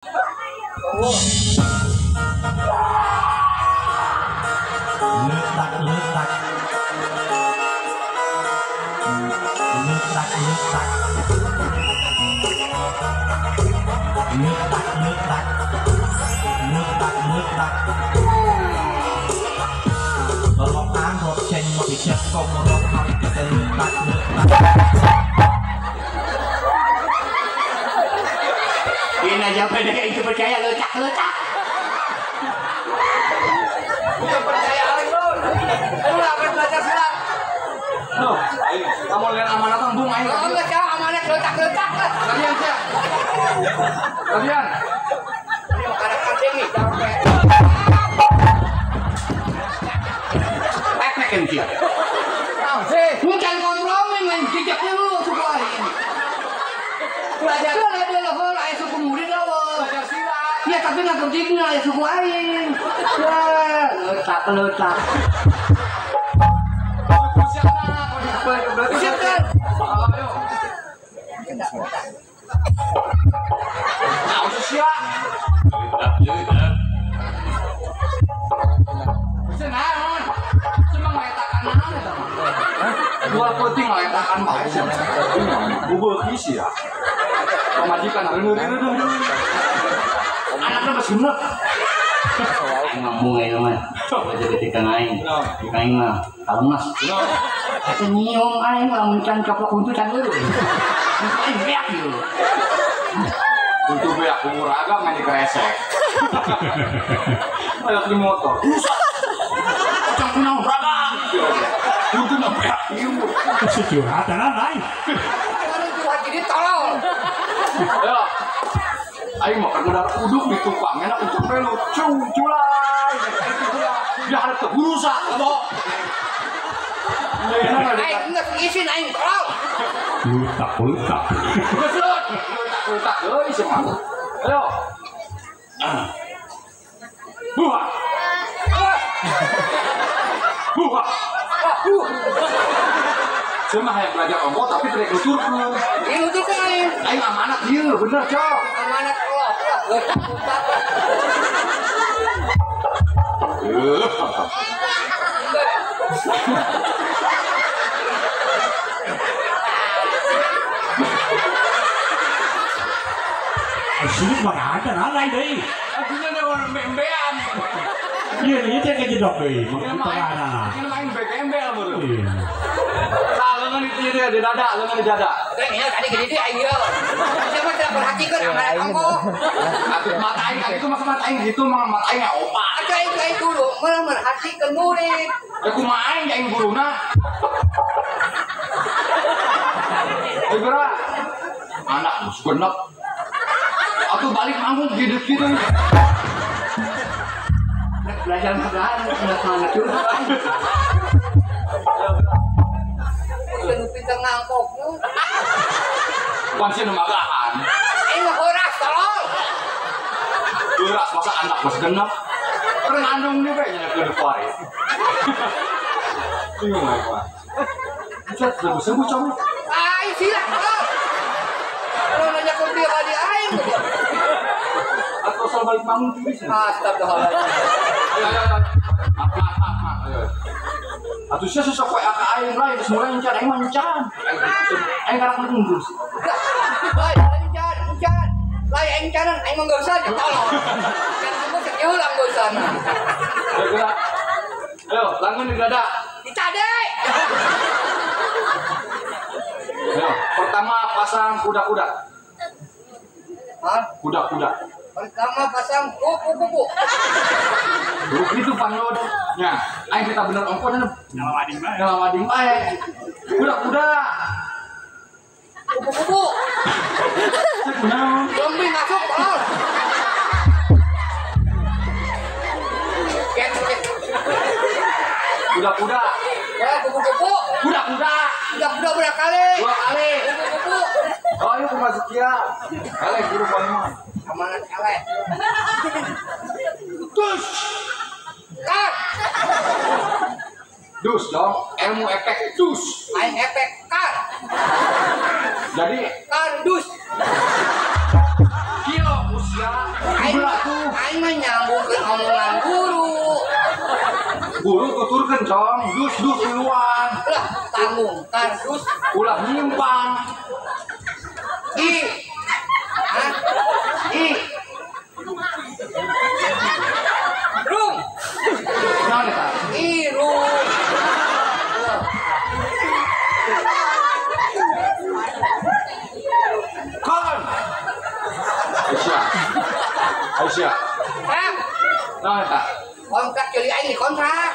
Letak letak letak letak letak letak letak letak rok án rok chênh mà bị chết công rok học cái letak letak ini aja pada itu percaya letak letak Bukan percaya lu. Lu enggak akan belajar silat. Loh, ayo, kamu lihat amanat tembung ayo. Enggak siapa amanat letak-letak. Kalian siap? Kalian. Ini makanan ini capek. Pek kan dia. Bukan kompromi main jejak dulu sekolah ini. Belajar adalah ayah suku murid lo. Belajar silat. Ya tapi nggak penting ayah suku lain. Ya, letak. Siapkan. Ayo. Nah, usus siap. Senang. Cuma ngetakan naon eta mah. Dua penting ngetakan bae. Bubur isi ya. Pemajikan reuneuh. Anaknya masih genep. Ngomong aja mah, jadi tikang aing, aing mah kalem mas. Kata nyium aing mah mencan kaplok untuk can dulu. Aing beak dulu. Untuk beak umur agak main dikresek. Kayak di motor. Cang punang ragang. Untuk beak ieu. curhatan lain Jadi tolol. Ya. Aing mah kan udah uduk di tukang enak untuk pelu culai. Dia harus keburusa, abo. Aing enggak izin aing tolol. letak letak Letak euy semangat. Ayo. Buah. Buah. Cuma yang belajar ongkot tapi tidak nuturkeun. Ini untuk aing. Aing amanat ieu bener, Cok. Amanat Allah. Letak. sini mana ada lain deh Akhirnya ada orang bembean. iya ini dia kayak jedok deh maksud tengah Ini main bek-embel baru. iya Lengan itu dia di dada, lengan di dada. Kayaknya tadi gede aing ya. Siapa tidak perhatikan amanat kamu? Atau mata aing, itu masa mata aing gitu, mata aing opa. Ada aing dulu malah merhatikan murid. Ya kumaha aing aing guruna. Segera anak mus genep. Atau balik manggung gitu. Belajar kebelaan anak curhat. Pintar ngangkok. Bukan sih nemagahan. Aing mah horas tolong. Gerak masa anak mas genep. Orang andung nih kayaknya ke depan. Bingung lah gua. Bisa sembuh coba. Aing siap tolong. Kalau nanya ke dia di aing. Atau soal balik bangun tuh bisa. Astagfirullahaladzim. Ayo. Atuh sia sosok kayak aing lah, geus mulai encan aing mancan. Aing karang nunggu sih. Baik, encan. Lai encanan aing mah enggak usah tolong. Kan semua sekiulang enggak usah. Ayo gerak. Ayo, langun di dada. Ditade. Ayo, pertama pasang kuda-kuda. Hah? Kuda-kuda. Pertama pasang kupu-kupu. Itu panlodnya. Aing kita bener ongkot dan nyala wading bae. Kuda-kuda. Kupu-kupu. Cek bener. Zombie masuk tolong. Get. Kuda-kuda. Ya, kupu-kupu. Kuda-kuda. Kuda-kuda berapa kali? 2 kali. Kupu-kupu. Oh, yuk masuk ya. Kale guru paling. Amanat elek. Dus. Kak. Dus dong, ilmu efek dus. Aing efek kar. Jadi Kardus. kilo usia mah nyambungkeun omongan guru. Guru tuturkeun cong, dus duluan. Lah tanggung kardus Ulah nyimpang. i. Hah? I. Rum. Naon eta? I rum. Kon. Aisyah. Aisyah. Hah? Naon eta? Kontrak jadi aing kontrak.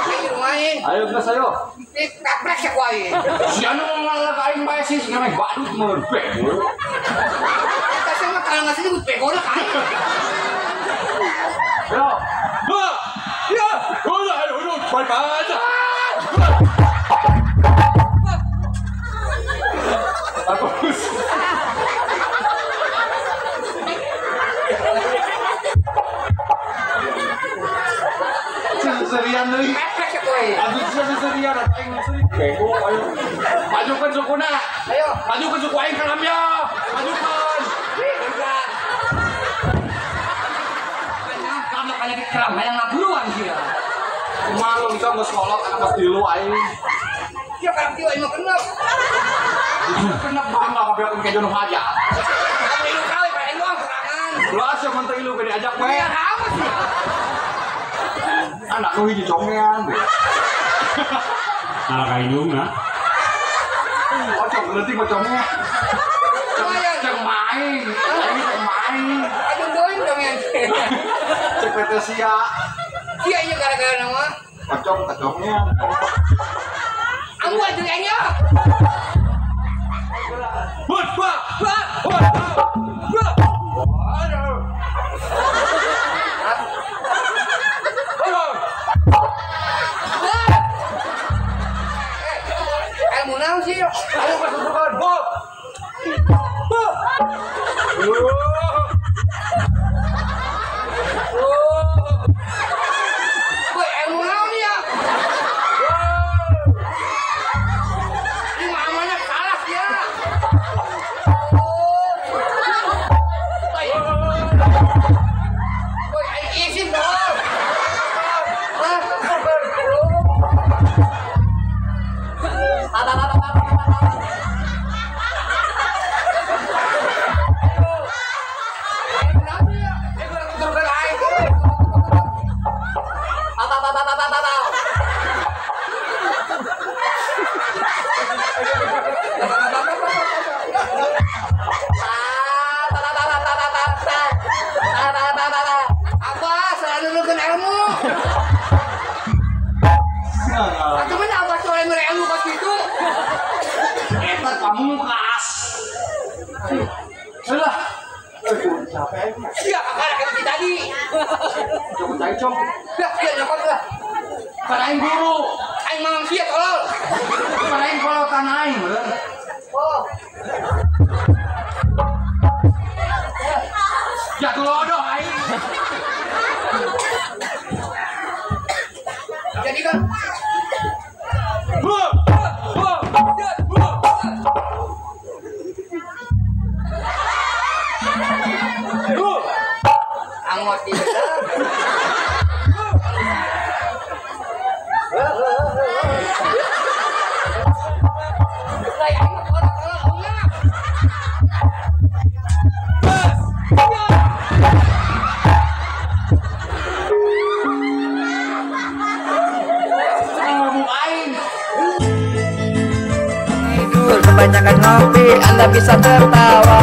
Aing lumayan. Ayo geus ayo. Kaprek ya kuai. Si anu ngalah aing bae sih ngameh badut mun bego. Kita sama kalau nggak sini bego lah kan. Yo. Wah. Ya. Udah, baca. Bagus. Serian deui. Kaprek ya kuai. Aduh serian aing sering bego ayo. Majukeun sukuna. Ayo. Majukeun suku aing ka Lamya. Majukeun. Kamu kayak di keramaian ngaburuan sih ya. Malu kita nggak sekolah karena pas dulu aing. Dia kan dia mau kenal. Kenapa bang nggak kabel kayak jono aja? Kamu itu kali pengen doang serangan. Lu asal menteri lu gak diajak Kamu we. yang apa sih? Anak lu hiji congean. Nah, kayak na. Oh cok berarti mau congean. Lumayan. Cek main. Ini cek main. Aduh doing dong yang. Cek PT Sia. Dia aja gara-gara nama. Kacongnya. Aku aja kayaknya. Bud. Ilmu naon sih? Ayo masuk bukan. Bob. Woi, ilmu naon ya? Ini mamanya salah ya. Woi, izin dong. Apa? Selalu nurutkan ilmu. Aku mana apa soal ilmu pas gitu? Eta pamungkas. Sudah. Capek. Iya, kakak kayak tadi. Coba cai cong. Dah, dia nyokot lah. Kanain guru. Aing mamang sia tolol. Kanain kalau kanain bener. Oh, Jatuh lodoh aing. jadi kan. Anggot di Tidur kebanyakan ngopi, Anda bisa tertawa.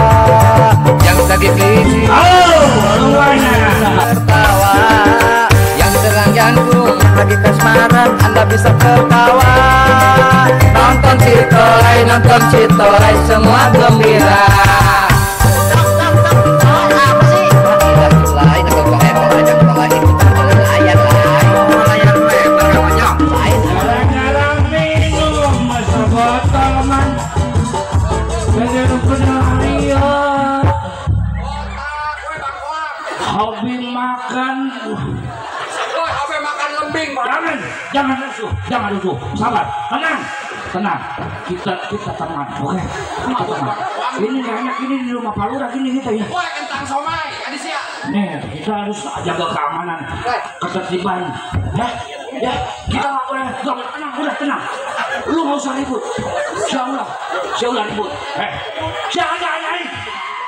Yang lagi klinik tertawa. Yang sedang jantung lagi kasmaran, Anda bisa tertawa. Nonton Citorai, semua gembira. Hobi makan. Woi, apa makan lembing, Pak? Jangan rusuh, sabar, tenang. tenang. Kita teman, oke? Kita teman. Ini nggak enak ini di rumah Pak Lurah ini kita ya. Wah, kentang somai, ada siap. Nih, kita harus jaga keamanan, ketertiban. Ya, kita nggak boleh. Tenang, udah tenang. Lu nggak usah ribut. Saya udah ribut. Jangan aing.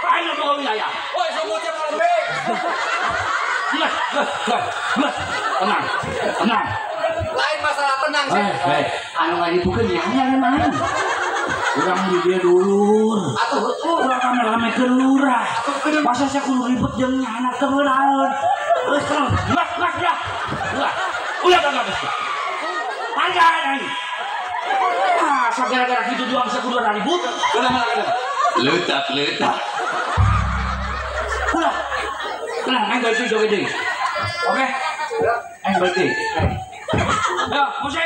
Aing nggak mau wilayah. Woi, semutnya mau lebih. Tenang. Lain masalah tenang sih. Anu nggak dibuka nyanya memang. Kurang di dia dulu. Atuh, Kurang rame-rame ke lurah. Masa saya kudu ribet jeung anak temenan. Terus terang. Lah dah. Udah kagak bisa. Panjang. Gara-gara gitu doang saya kudu ribut. Kenapa? Letak. Udah. Tenang, aing balik joget deui. Oke? Aing balik deui. Ayo, musik.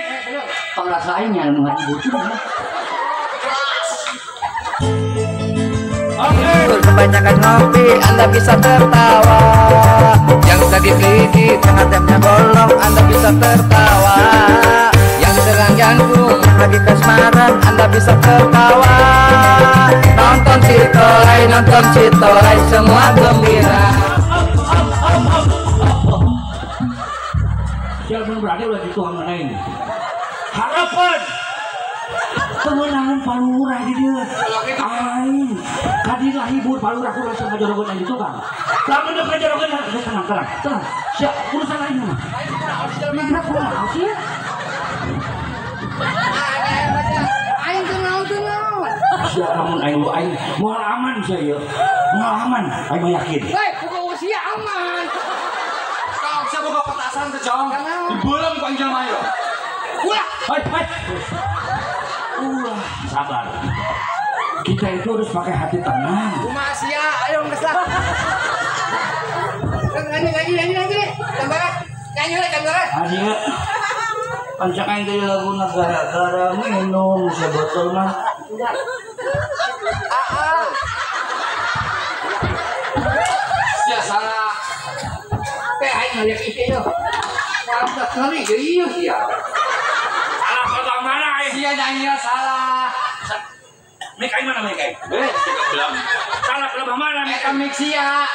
Pengrasainnya anu ngaji Kebanyakan ngopi Anda bisa tertawa. Yang tadi sedikit penghadapnya bolong Anda bisa tertawa. Yang sedang jangkung lagi kasmaran Anda bisa tertawa. Nonton Citorai semua gembira. Siapa berarti udah dituang mana ini? Harapan kemenangan Pak Lurah di dia. Aing kadilah hibur Pak Lurah kudu sama jorogan itu kan. Lamun depan jorogan tenang. Siap urusan lain mah. Mana kumaha sih? Aing tenang. Siap namun aing moal aman saya. Moal aman, aing yakin. Hei, buka usia aman. Kau siapa buka petasan ke jong? Di bolam panjang mayo. Hai. Sabar. Kita itu harus pakai hati tenang. Kumaha sia, ayo geus lah. Lagi. Gambaran. Adia, pancakan dari lagu gara-gara minum sebotol mah. Sia salah. Aing ngaliak ite yo. Wah, kali geuy sia. Salah pegang mana? Sia nyanyi salah. Mik aing mana mik aing? Cekap bilang. Salah pegang mana mik? Eta mik sia.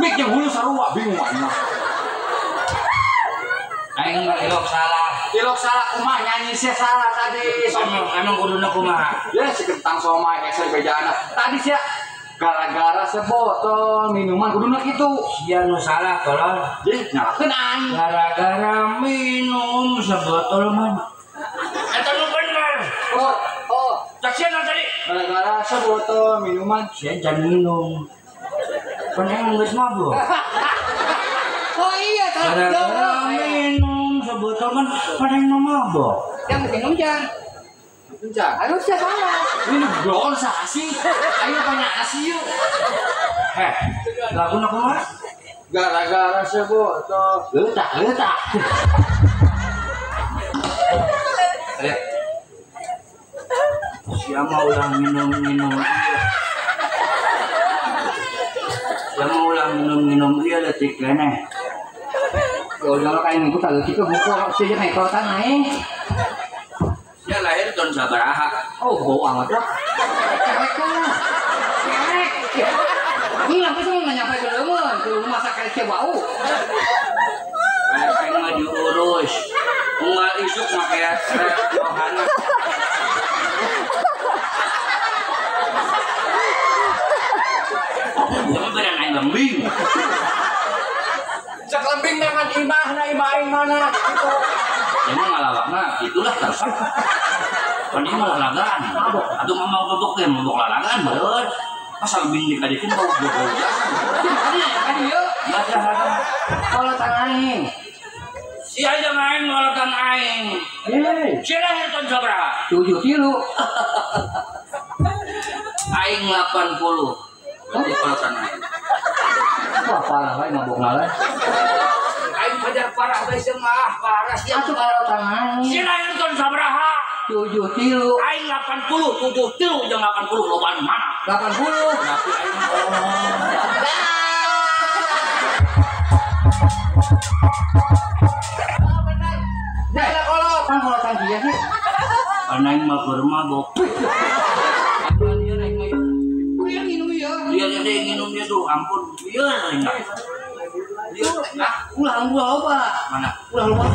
Mik yang hulu sarua bingung mana. Aing mah ilok salah. Ilok salah kumaha nyanyi sia salah tadi. Emang kuduna kumaha? Ya si kentang somai ekser bejana. Tadi sia gara-gara sebotol minuman kuduna kitu. Sia nu salah tolong. Jadi nyalakeun aing. Gara-gara minum sebotol mah. Eta nu bener. Oh. Cak sia tadi. Gara-gara sebotol minuman. Sia jangan minum. Kan emang geus mabuk. Oh iya, Gara-gara minum sebotol kan pada yang mabuk. yang minum jangan. Kencang. Harusnya salah. Ini belum sasi. Ayo banyak nasi yuk. Lagu nak kumaha? Gara-gara sebotol. Letak. Siapa ulang minum dia detik kene. Yo jangan kayak ngikut kalau kita buka sih naik kota naik. Dia lahir tahun sabaraha. Oh bau amat lah. Ini apa sih mau nyampe ke rumah sakit bau. Kayak mah diurus. Unggal isuk make rohana. Jangan pada naik lembing. Cek lembing dengan imah mana gitu. Emang ngalawak mah itulah terus. Kan ini malah lagaan. Aduh mama duduk ya mau larangan bener. Asal lembing dikadekin bau bau. Tadi yuk. Baca ada. Kalau tangain. Si aja main ngolatan aing. Si lahir tahun sabaraha? 7 kilo. Aing 80. Berarti ngolatan aing. Wah parah bae mabok ngalah. Aing pajar parah bae semah, parah sih. Atuh kalau tangain. Si lahir tahun sabaraha? 7 kilo. Aing 80, 7 kilo jeung 80 lobaan mana? 80. Berarti aing Nah, kalau tangki ya sih. Karena yang mah bermabok. Dia Dia minum ya. dia minum dia tuh, ampun, biar enggak. Dia, ulang gua apa? Mana? Ulang gua.